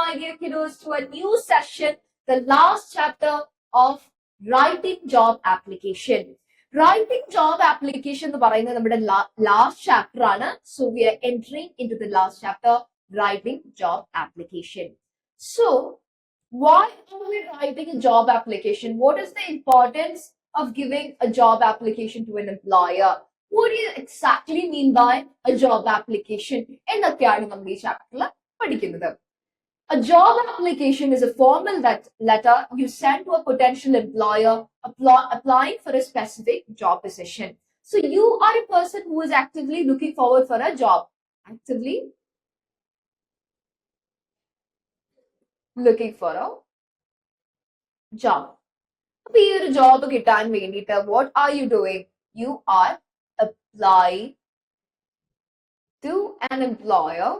my dear kiddos, to a new session, the last chapter of writing job application. Writing job application എന്ന് പറയുന്നത് നമ്മുടെ last chapter ആണ്. So we are entering into the last chapter, writing job application. So why are we writing a job application? What is the importance of giving a job application to an employer? What do you exactly mean by a job application? എന്നൊക്കെയാണ് നമ്മൾ ഈ ചാപ്റ്ററിൽ പഠിക്കുന്നത്. A job application is a formal letter you send to a potential employer applying for a specific job position. So you are a person who is actively looking forward for a job. Actively looking for a job. അപ്പോൾ ഈ ഒരു job കിട്ടാൻ വേണ്ടിയിട്ട് what are you doing? You are applying to an employer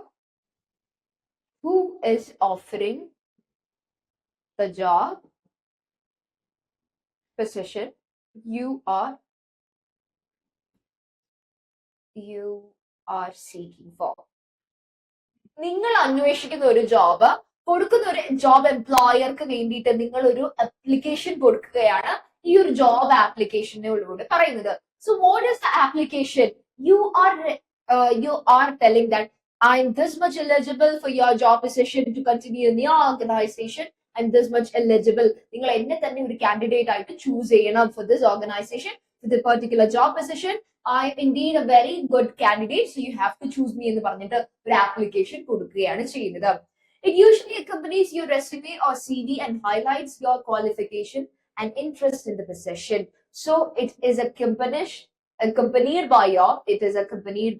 who is offering the job position you are seeking for. നിങ്ങൾ അന്വേഷിക്കുന്ന ഒരു job കൊടുക്കുന്ന ഒരു ജോബ് എംപ്ലോയർക്ക് വേണ്ടിയിട്ട് നിങ്ങൾ ഒരു അപ്ലിക്കേഷൻ കൊടുക്കുകയാണ് ഈ ഒരു ജോബ് ആപ്ലിക്കേഷനിലൂടെ പറയുന്നത്. So what is the application? You are telling that I'm this much eligible for your job position to continue in your organization. I'm this much eligible. നിങ്ങൾ എന്നെ തന്നെ ഒരു കാൻഡിഡേറ്റ് ആയിട്ട് ചൂസ് ചെയ്യണം for this organization, for the particular job position. I'm indeed a very good candidate, so you have to choose me എന്ന് പറഞ്ഞിട്ട് ഒരു application കൊടുക്കുകയാണ് ചെയ്യുന്നത്. It usually accompanies your resume or CV and highlights your qualification and interest in the position. So it is accompanied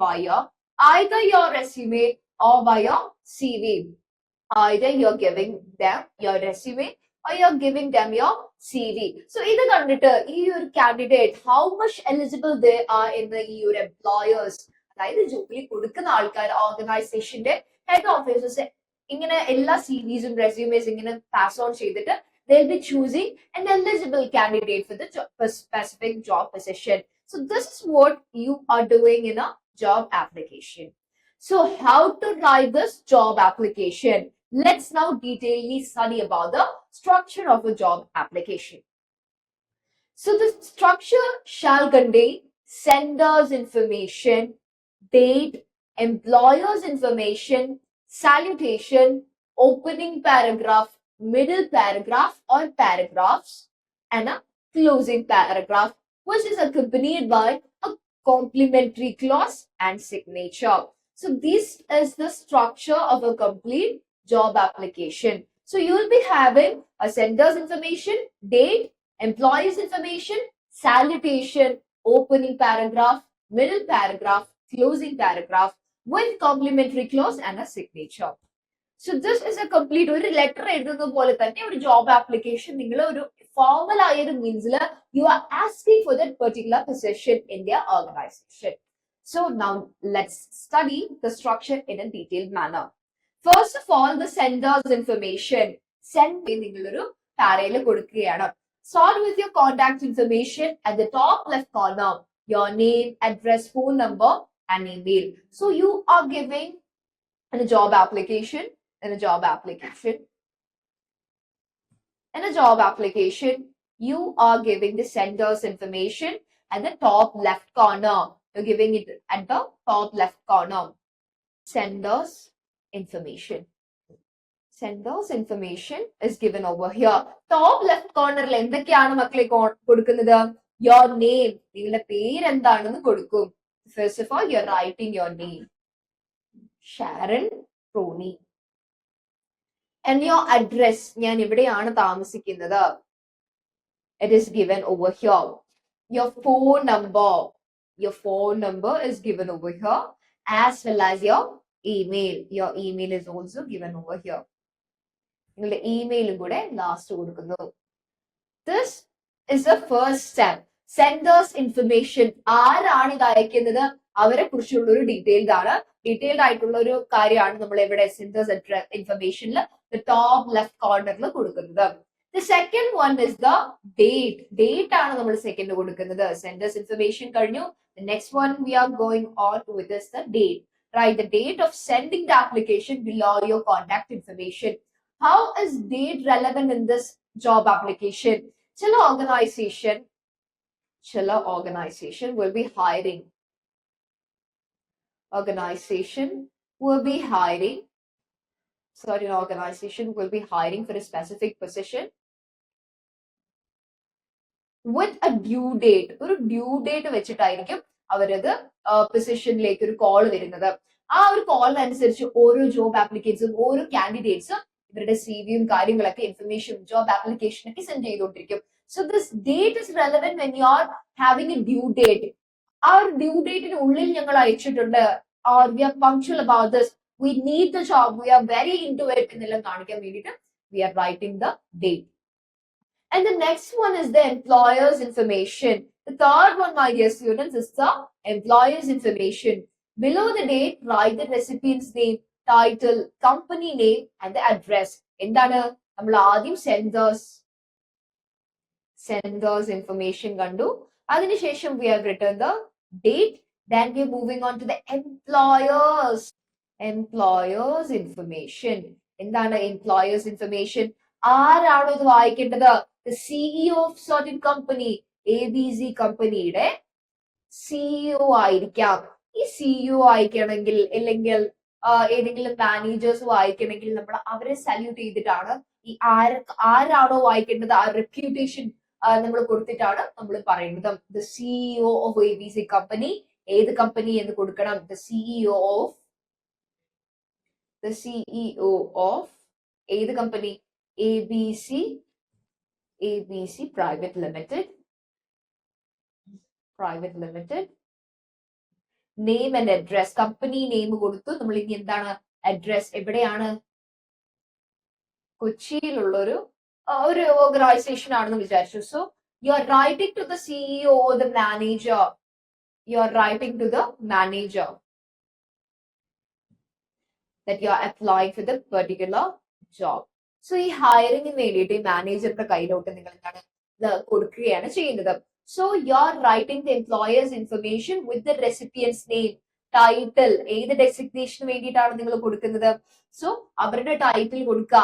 by either your resume or by your CV. Either you're giving them your resume or you're giving them your CV. So either കണ്ടിട്ട് ഈ ഒരു candidate how much eligible they are in the your employers, അതായത് ജോലി കൊടുക്കുന്ന ആൾക്കാർ ഓർഗനൈസേഷന്റെ head officers ഇങ്ങനെ എല്ലാ CVസും റെസ്യൂമേസ് ഇങ്ങനെ പാസ് ഓൺ ചെയ്തിട്ട് they'll be choosing an eligible candidate for the specific job position. So this is what you are doing in a job application. So how to write this job application? Let's now detailedly study about the structure of a job application. So the structure shall contain sender's information, date, employer's information, salutation, opening paragraph, middle paragraph or paragraphs, and a closing paragraph, which is accompanied by a complimentary clause and signature. So this is the structure of a complete job application. So you will be having a sender's information, date, employee's information, salutation, opening paragraph, middle paragraph, closing paragraph with complimentary clause and a signature. So this is a complete ഒരു letter എഴുതുന്ന പോലെ തന്നെ ഒരു job application നിങ്ങൾ ഒരു formal ആയ ഒരു മീൻസിൽ you are asking for that particular position in their organization. So now let's study the structure in a detailed manner. First of all, the sender's information. Send നിങ്ങളൊരു പാരയിൽ കൊടുക്കുകയാണ്. Start with your contact information at the top left corner. Your name, address, phone number and email. So you are giving in a job application, you are giving the sender's information at the top left corner. You're giving it at the top left corner. Sender's information is given over here. Top left corner ൽ എന്തൊക്കെയാണ് മക്കളെ കൊടുക്കുന്നത്? Your name, നിങ്ങളുടെ പേര് എന്താണെന്ന് കൊടുക്കും. First of all, you're writing your name, Sharon Prony, and your address, ഞാൻ ഇവിടെയാണ് താമസിക്കുന്നത്. It is given over here. Your phone number is given over here, as well as your email. Your email is also given over here. നിങ്ങളുടെ ഇമെയിലും കൂടെ last കൊടുക്കുന്നു. This is the first step. Sender's information. ആരാണ് ഇത് അയക്കുന്നത്? അവരെ കുറിച്ചുള്ള ഒരു detailed ആയിട്ടുള്ള ഒരു കാര്യമാണ് നമ്മൾ എവിടെ സെൻഡേഴ്സ് ഇൻഫർമേഷനിൽ ടോപ്പ് ലെഫ്റ്റ് കോർണറിൽ കൊടുക്കുന്നത്. The second one is the date. Date ആണ് നമ്മൾ സെക്കൻഡ് കൊടുക്കുന്നത്. Sender's information കഴിഞ്ഞു. The next one we are going on with is the date. Write the date of sending the application below your contact information. how is date relevant in this job application? ചില organization will be hiring. An organization will be hiring for a specific position with a due date. ഒരു due date വെച്ചിട്ടായിരിക്കും അവരത് പൊസിഷനിലേക്ക് ഒരു call വരുന്നത്. ആ ഒരു കോളിനനുസരിച്ച് ഓരോ ജോബ് ആപ്ലിക്കേറ്റ്സും ഓരോ കാൻഡിഡേറ്റ്സും ഇവരുടെ സിവിയും കാര്യങ്ങളൊക്കെ ഇൻഫർമേഷൻ ജോബ് ആപ്ലിക്കേഷനൊക്കെ സെൻഡ് ചെയ്തുകൊണ്ടിരിക്കും. So this date is relevant when you are having a dew date. ആ ഒരു ഡ്യൂ ഡേറ്റിന് ഉള്ളിൽ ഞങ്ങൾ അയച്ചിട്ടുണ്ട്, or we are punctual about this, we need the job, we are very into it എന്നെല്ലാം കാണിക്കാൻ വേണ്ടിയിട്ട് we are writing the date. And the next one is the employer's information. The third one, my dear students, is the employer's information. Below the date, write the recipient's name, title, company name, and the address. എന്താണ് നമ്മൾ ആദ്യം senders information കണ്ടു. അതിനുശേഷം we have written the date. Then we are moving on to the employer's information. എന്താണ് employer's information? ആരാണോ ഇത് വായിക്കേണ്ടത്? The CEO of certain company, ABC കമ്പനിയുടെ CEO ആയിരിക്കാം. ഈ CEO വായിക്കണമെങ്കിൽ അല്ലെങ്കിൽ ഏതെങ്കിലും മാനേജേഴ്സ് വായിക്കണമെങ്കിൽ നമ്മൾ അവരെ സല്യൂട്ട് ചെയ്തിട്ടാണ് ഈ ആരാണോ വായിക്കേണ്ടത് ആ റെപ്യൂട്ടേഷൻ നമ്മൾ കൊടുത്തിട്ടാണ് നമ്മൾ പറയുന്നത്. The CEO of ABC company, ഏത് കമ്പനി എന്ന് കൊടുക്കണം? The CEO of ഏത് company? ABC Private Limited. Name and address. Company name കൊടുത്തു. നമ്മൾ ഇനി എന്താണ്? അഡ്രസ് എവിടെയാണ്? കൊച്ചിയിലുള്ള ഒരു ഓർഗനൈസേഷൻ ആണെന്ന് വിചാരിച്ചു. So you are writing to the CEO or the manager. You are writing to the manager that you are applying for the particular job. So ഈ ഹയറിംഗിന് വേണ്ടിയിട്ട് ഈ മാനേജറുടെ കയ്യിലോട്ട് നിങ്ങൾ എന്താണ് കൊടുക്കുകയാണ് ചെയ്യുന്നത്. So you are writing the employer's information with the recipient's name, title. ഏത് ഡെസിഗ്നേഷന് വേണ്ടിയിട്ടാണ് നിങ്ങൾ കൊടുക്കുന്നത്? സോ അവരുടെ ടൈറ്റിൽ കൊടുക്കുക,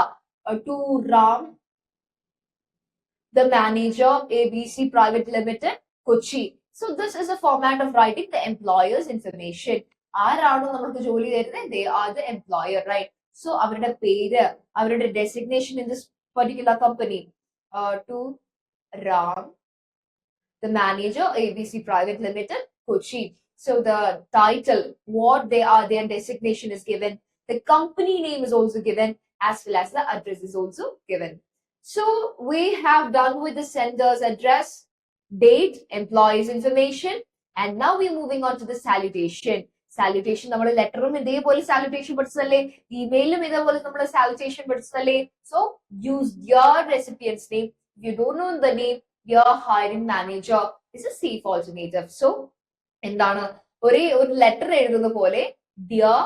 to Ram, the manager, ABC Private Limited, Kochi. So this is a format of writing the employer's information. ആരാണോ നമുക്ക് ജോലി തരുന്നത്? They are the employer, right? So അവരുടെ പേര്, അവരുടെ designation in this particular company, to Ram, the manager, ABC Private Limited, Kochi. So the title, what they are, their designation is given. The company name is also given, as well as the address is also given. So we have done with the sender's address, date, employee's information, and now we're moving on to the salutation. Salutation നമ്മൾ ലെറ്ററും ഇതേപോലെ സാലുറ്റേഷൻ പഠിച്ചതല്ലേ, ഇമെയിലും ഇതേപോലെ നമ്മൾ salutation പഠിച്ചതല്ലേ. So use your recipients name. If you don't know the name, your hiring manager is a safe alternative. So എന്താണ് ഒരു letter എഴുതുന്ന പോലെ ഡിയർ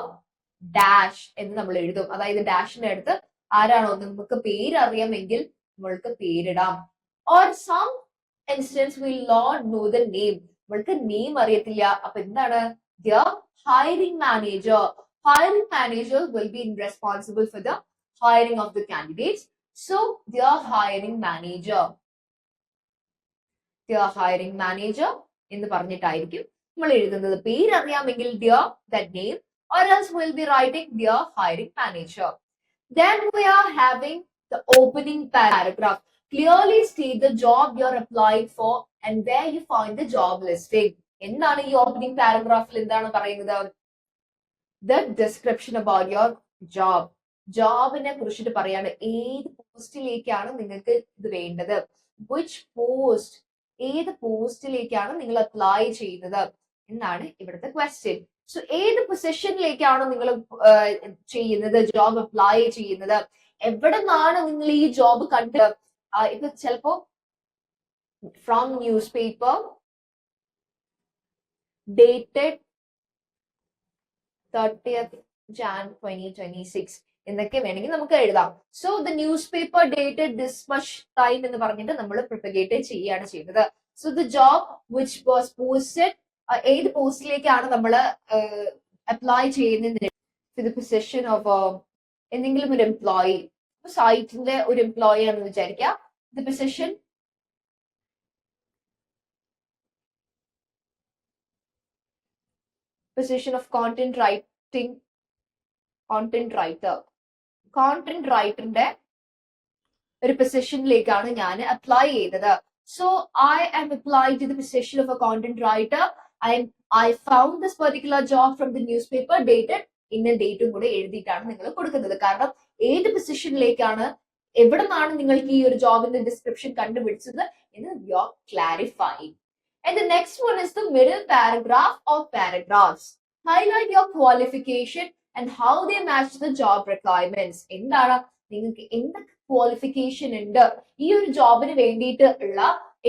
ഡാഷ് എന്ന് നമ്മൾ എഴുതും. അതായത് ഡാഷിന്റെ അടുത്ത് ആരാണോ നമുക്ക് പേരറിയാമെങ്കിൽ നമ്മൾക്ക് പേരിടാം. Or some instance will not know the name. നമ്മൾക്ക് നെയിം അറിയത്തില്ല. അപ്പൊ എന്താണ്? Their hiring manager. Hiring manager will be responsible for the hiring of the candidates. So their hiring manager എന്ന് പറഞ്ഞിട്ടായിരിക്കും നമ്മൾ എഴുതുന്നത്. പേരറിയാമെങ്കിൽ dear that name, or else we'll be writing dear hiring manager. Then we are having the opening paragraph. Clearly state the job you're applied for and where you find the job listing. എന്താണ് ഈ opening പാരഗ്രാഫിൽ എന്താണ് പറയുന്നത്? The description about your job. ജോബിനെ കുറിച്ചിട്ട് പറയാണ്. ഏത് പോസ്റ്റിലേക്കാണ് നിങ്ങൾക്ക് ഇത് വേണ്ടത്? Which post? ഏത് പോസ്റ്റിലേക്കാണ് നിങ്ങൾ അപ്ലൈ ചെയ്യുന്നത് എന്നാണ് ഇവിടുത്തെ ക്വസ്റ്റ്യൻ. സോ ഏത് പൊസിഷനിലേക്കാണോ നിങ്ങൾ ചെയ്യുന്നത്, ജോബ് അപ്ലൈ ചെയ്യുന്നത്, എവിടെ നിന്നാണ് നിങ്ങൾ ഈ ജോബ് കണ്ടത്? ഇപ്പൊ ചിലപ്പോ from news paper, dated 30th Jan 2026 എന്നൊക്കെ വേണമെങ്കിൽ നമുക്ക് എഴുതാം. So the news paper dated this much time എന്ന് പറഞ്ഞിട്ട് നമ്മൾ പ്രൊപ്പഗേറ്റ് ചെയ്യാണ് ചെയ്യുന്നത്. So the job which was posted, ഏത് പോസ്റ്റിലേക്കാണ് നമ്മൾ അപ്ലൈ ചെയ്യുന്നത്? ദ പൊസിഷൻ ഓഫ് എന്തെങ്കിലും ഒരു എംപ്ലോയി, സൈറ്റിന്റെ ഒരു എംപ്ലോയി ആണെന്ന് വിചാരിക്കുക. ദ position of content writer. Content റൈറ്ററിന്റെ ഒരു പൊസിഷനിലേക്കാണ് ഞാൻ അപ്ലൈ ചെയ്തത്. So I am applied to the position of a content writer. I found this particular job from the news paper dated ഇന്ന ഡേറ്റും കൂടെ എഴുതിയിട്ടാണ് നിങ്ങൾ കൊടുക്കുന്നത്. കാരണം ഏത് പൊസിഷനിലേക്കാണ്, എവിടെ നിന്നാണ് നിങ്ങൾക്ക് ഈ ഒരു ജോബിന്റെ ഡിസ്ക്രിപ്ഷൻ കണ്ടുപിടിച്ചത് എന്ന് you are clarifying. And the next one is the middle paragraph or paragraphs. Highlight your qualification and how they match the job requirements. എന്താണ് നിങ്ങൾക്ക് എന്തൊക്കെ ക്വാളിഫിക്കേഷൻ ഉണ്ട്, ഈ ഒരു ജോബിന് വേണ്ടിയിട്ട് ഉള്ള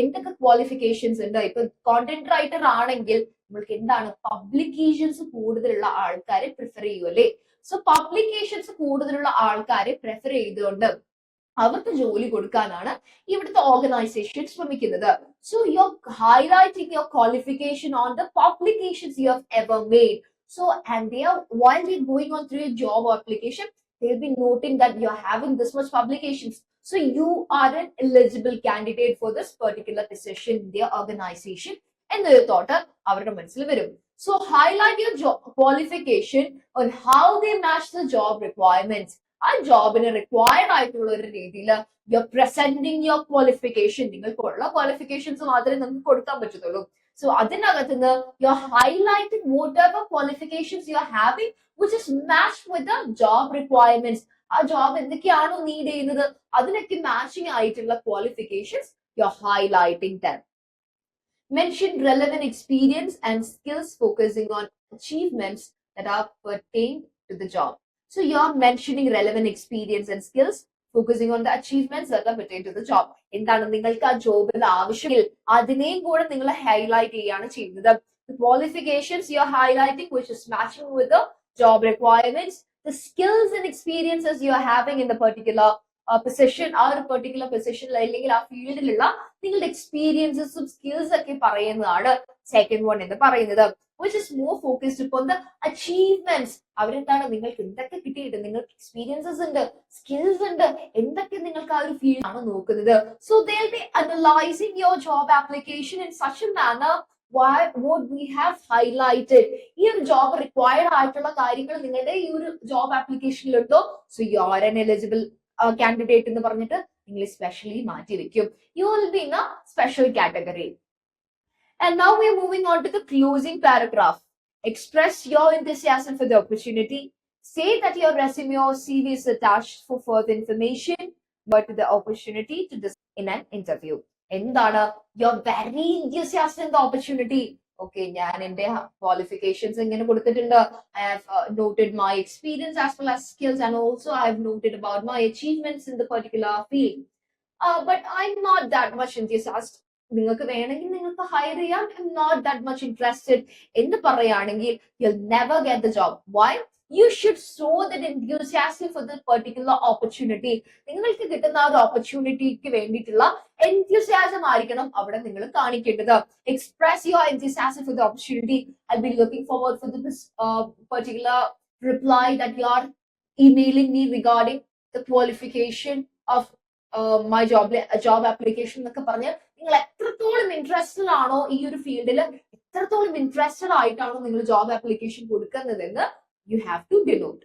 എന്തൊക്കെ ക്വാളിഫിക്കേഷൻസ് ഉണ്ട്. ഇപ്പൊ കോണ്ടന്റ് റൈറ്റർ ആണെങ്കിൽ നമ്മൾക്ക് എന്താണ് പബ്ലിക്കേഷൻസ് കൂടുതലുള്ള ആൾക്കാരെ പ്രിഫർ ചെയ്യും അല്ലേ. സോ പബ്ലിക്കേഷൻസ് കൂടുതലുള്ള ആൾക്കാരെ പ്രിഫർ ചെയ്തുകൊണ്ട് അവർക്ക് ജോലി കൊടുക്കാനാണ് ഇവിടുത്തെ ഓർഗനൈസേഷൻ ശ്രമിക്കുന്നത്. So you R highlighting your qualification on the publications you have ever made. So and they are, while they're going on through a job application, they'll be noting that you're having this much publications, so you are an eligible candidate for this particular position in their organization എന്നൊരു thought അവരുടെ മനസ്സിൽ വരും. So highlight your job qualification on how they match the job requirements. ആ ജോബിന് required ആയിട്ടുള്ള ഒരു രീതിയിൽ you are presenting your qualification. നിങ്ങൾക്കുള്ള ക്വാളിഫിക്കേഷൻസ് മാത്രമേ നമുക്ക് കൊടുക്കാൻ പറ്റത്തുള്ളൂ. സോ അതിനകത്തുനിന്ന് you are highlighting what ever qualifications you are having which is match with the job requirements. ആ ജോബ് എന്തൊക്കെയാണോ നീഡ് ചെയ്യുന്നത് അതിനൊക്കെ മാച്ചിങ് ആയിട്ടുള്ള qualifications you are highlighting dum. Mention relevant experience and skills focusing on achievements that are pertained to the job. So you're mentioning relevant experience and skills focusing on the achievements that are pertain to the job. എന്താണ് നിങ്ങൾക്ക് ആ ജോബിൽ ആവശ്യമെങ്കിൽ അതിനെയും കൂടെ നിങ്ങൾ highlight ചെയ്യാണ് ചെയ്യുന്നത്. The qualifications you're highlighting which is matching with the job requirements, the skills and experiences you're having in the particular position, ആ ഒരു പെർട്ടിക്കുലർ പൊസിഷനിൽ അല്ലെങ്കിൽ ആ ഫീൽഡിലുള്ള നിങ്ങളുടെ എക്സ്പീരിയൻസസും സ്കിൽസ് ഒക്കെ പറയുന്നതാണ് സെക്കൻഡ് വൺ എന്ന് പറയുന്നത്. which is more focused upon the achievements. അവരെന്താണ് നിങ്ങൾക്ക് എന്തൊക്കെ കിട്ടിയിട്ട്, നിങ്ങൾക്ക് എക്സ്പീരിയൻസസ് ഉണ്ട്, സ്കിൽസ് ഉണ്ട്, എന്തൊക്കെ നിങ്ങൾക്ക് ആ ഒരു ഫീൽഡ് ആണ് നോക്കുന്നത്. So they will be analyzing your job application in such a manner what we have highlighted. ഈ ഒരു ജോബ് റിക്വയർഡ് ആയിട്ടുള്ള കാര്യങ്ങൾ നിങ്ങളുടെ ഈ ഒരു ജോബ് ആപ്ലിക്കേഷനിലുണ്ടോ, so you are an eligible candidate എന്ന് പറഞ്ഞിട്ട് നിങ്ങൾ സ്പെഷ്യലി മാറ്റി വെക്കും. You will be in a special category. And now we are moving on to the closing paragraph. Express your enthusiasm for the opportunity. Say that your resume or CV is attached for further information, but the opportunity to discuss in an interview. എന്താണ് you're very enthusiastic in the opportunity. Okay, ഞാൻ എൻ്റെ qualifications ഇങ്ങനെ കൊടുത്തിട്ടുണ്ട്. I have noted my experience as well as skills, and also I have noted about my achievements in the particular field. But I'm not that much enthusiastic. നിങ്ങൾക്ക് വേണമെങ്കിൽ നിങ്ങൾക്ക് hire ചെയ്യാം. I'm not that much interested എന്ന് പറയുകയാണെങ്കിൽ you never get the job. Why? You should show that enthusiasm for the particular opportunity. നിങ്ങൾക്ക് കിട്ടുന്ന ആ ഒരു ഓപ്പർച്യൂണിറ്റിക്ക് വേണ്ടിയിട്ടുള്ള enthusiasm ആയിരിക്കണം അവിടെ നിങ്ങൾ കാണിക്കേണ്ടത്. Express your enthusiasm for the opportunity. I'll be looking forward for this particular reply that you are emailing me regarding the qualification of my job application എന്നൊക്കെ പറഞ്ഞ് നിങ്ങൾ എത്രത്തോളം ഇൻട്രസ്റ്റഡ് ആണോ ഈ ഒരു ഫീൽഡിൽ, എത്രത്തോളം ഇൻട്രസ്റ്റഡ് ആയിട്ടാണോ നിങ്ങൾ ജോബ് ആപ്ലിക്കേഷൻ കൊടുക്കുന്നതെന്ന് you have to denote.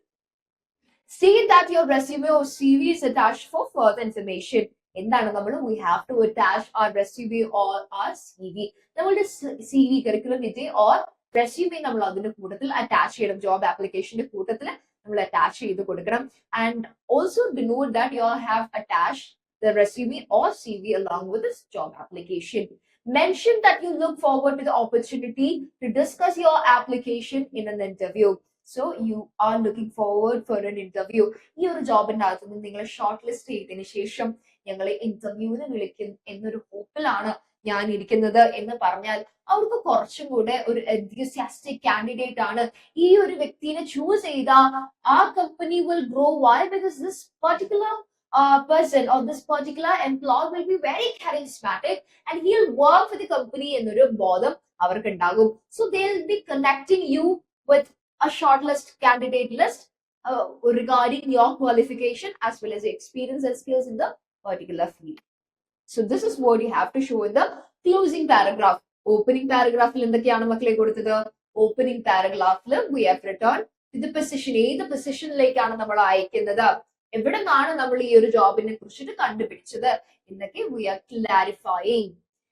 See that your resume or CV is attached for further information. എന്താണ് നമ്മൾ we have to attach our resume or our CV. നമ്മളുടെ CV curriculum vitae or resume നമ്മൾ അതിന്റെ കൂട്ടത്തിൽ attach ചെയ്യണം. Job ആപ്ലിക്കേഷന്റെ കൂട്ടത്തിൽ നമ്മൾ അറ്റാച്ച് ചെയ്ത് കൊടുക്കണം. And also denote that you have attached the resume or CV along with this job application. Mention that you look forward to the opportunity to discuss your application in an interview. So you are looking forward for an interview. ഈ ഒരു ജോബിന്റെ അകത്ത് നിന്ന് നിങ്ങളെ short list ചെയ്തതിനു ശേഷം ഞങ്ങളെ ഇന്റർവ്യൂവിന് വിളിക്കും എന്നൊരു ഹോപ്പിലാണ് ഞാൻ ഇരിക്കുന്നത് എന്ന് പറഞ്ഞാൽ അവർക്ക് കുറച്ചും കൂടെ ഒരു enthusiastic കാൻഡിഡേറ്റ് ആണ്. ഈ ഒരു വ്യക്തിനെ ചൂസ് ചെയ്ത ആ company will grow. Why? Because this particular person or this particular employee will be very charismatic and he'll work for the company എന്നൊരു ബോധം അവർക്ക് ഉണ്ടാകും. So they'll be connecting you with a shortlist candidate list regarding your qualification as well as your experience and skills in the particular field. So this is what you have to show in the closing paragraph. Opening paragraph opening paragraph we have written to the position. ഏത് പൊസിഷനിലേക്കാണ് നമ്മൾ അയക്കുന്നത്, എവിടെ നിന്നാണ് നമ്മൾ ഈ ഒരു ജോബിനെ കുറിച്ചിട്ട് കണ്ടുപിടിച്ചത് എന്നൊക്കെ we are clarifying.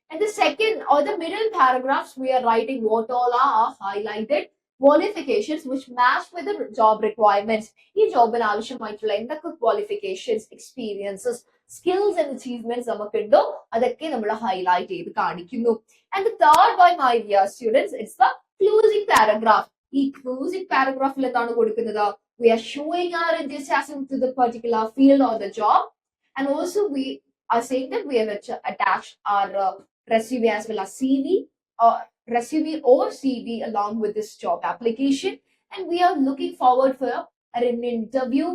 And the second or the middle paragraphs we are writing what all are highlighted qualifications which match with the job requirements. ഈ ജോബിന് ആവശ്യമായിട്ടുള്ള എന്തൊക്കെ qualifications, experiences, skills and achievements നമുക്കുണ്ടോ അതൊക്കെ നമ്മൾ highlight ചെയ്ത് കാണിക്കുന്നു. And the third one, my dear students, it's the closing paragraph. ഈ closing paragraphൽ എന്താണ് കൊടുക്കുന്നത്? We are showing our enthusiasm to the particular field or the job, and also we are saying that we have attached our resume as well as CV or resume or CV along with this job application, and we are looking forward for an interview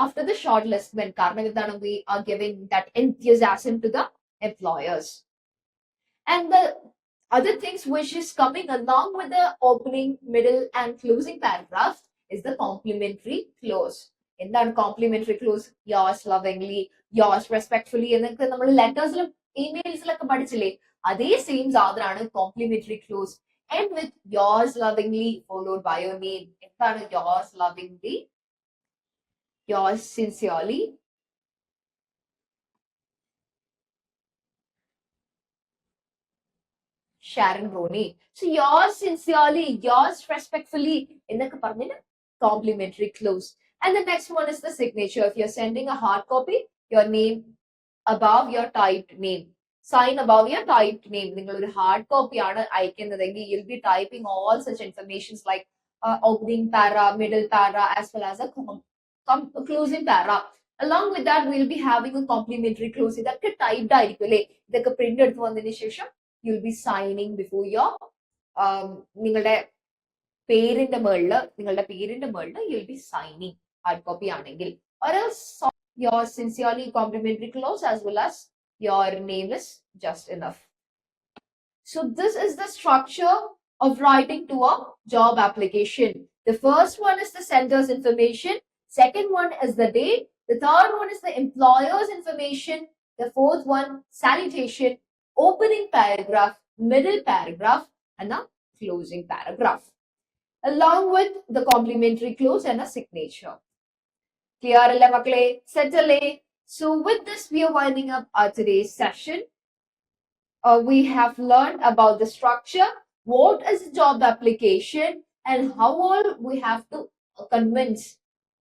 after the shortlistment. Karna we are giving that enthusiasm to the employers. And the other things which is coming along with the opening, middle and closing paragraphs is the complimentary clause. എന്താണ് complimentary clause? Yours lovingly, yours respectfully എന്നൊക്കെ നമ്മൾ ലെറ്റേഴ്സിലും ഇമെയിൽസിലൊക്കെ പഠിച്ചില്ലേ, അതേ same സാധനമാണ് complimentary clause. And with yours lovingly followed by your name. എന്താണ് yours lovingly? Yours sincerely, Sharon Roney. So yours sincerely, yours respectfully എന്നൊക്കെ പറഞ്ഞിട്ട് complimentary clause. And the next one is the signature. If you're sending a hard copy, your name above your typed name. Sign above your typed name. നിങ്ങൾ ഒരു hard copy ആണ് അയക്കുന്നതെങ്കിൽ you'll be typing all such informations like opening para, middle para as well as a closing para. Along with that, we'll be having a complimentary clause. ഇതൊക്കെ typed ആയിരിക്കും അല്ലേ, ഇതൊക്കെ print എടുത്ത് വന്നതിന് ശേഷം you'll be signing before your നിങ്ങളുടെ പേരിന്റെ മുകളിൽ you'll be signing hard copy ആണെങ്കിൽ, or else your sincerely complimentary clause as well as your name is just enough. So this is the structure of writing to a job application. The first one is the sender's information, second one is the date, the third one is the employer's information, the fourth one salutation, opening paragraph, middle paragraph and a closing paragraph along with the complimentary clause and a signature. Clear alle makle? Settle. So with this we are winding up our today's session. We have learned about the structure, what is a job application and how all we have to convince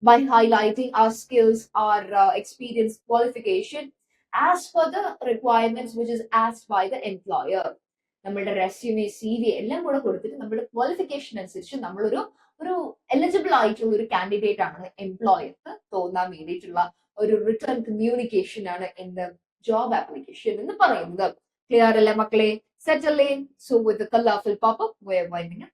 by highlighting our skills, our experience, qualification as per the requirements which is asked by the employer. നമ്മളുടെ resume CV എല്ലാം കൂടെ കൊടുത്തിട്ട് നമ്മുടെ qualification അനുസരിച്ച് നമ്മളൊരു eligible ആയിട്ടുള്ള ഒരു candidate ആണ് എംപ്ലോയർക്ക് തോന്നാൻ വേണ്ടിയിട്ടുള്ള ഒരു റിട്ടേൺ കമ്മ്യൂണിക്കേഷൻ ആണ് in the job application എന്ന് പറയുന്നത്. Clear alle makle? Settle in. So with the colorful pop-up, we're winding up